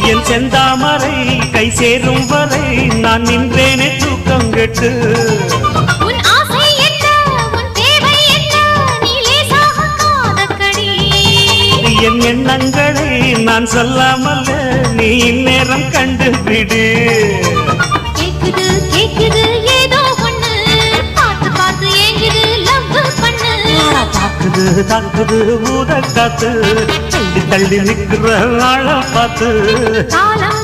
என் செந்தாமரை கை சேரும் வரை நான் நின்றேனே தூக்கம் கெட்டு என் எண்ணங்களை நான் சொல்லாமல் நீ இந்நேரம் கண்டுபிடு கேக்குது கேக்குது ஏதோ ஒண்ணு பார்த்து பார்த்து ஏங்குது லவ் பண்ணு தாக்குது தாக்குது ஊத காத்து தள்ளி தள்ளி நிக்கிற ஆள பார்த்து காலம்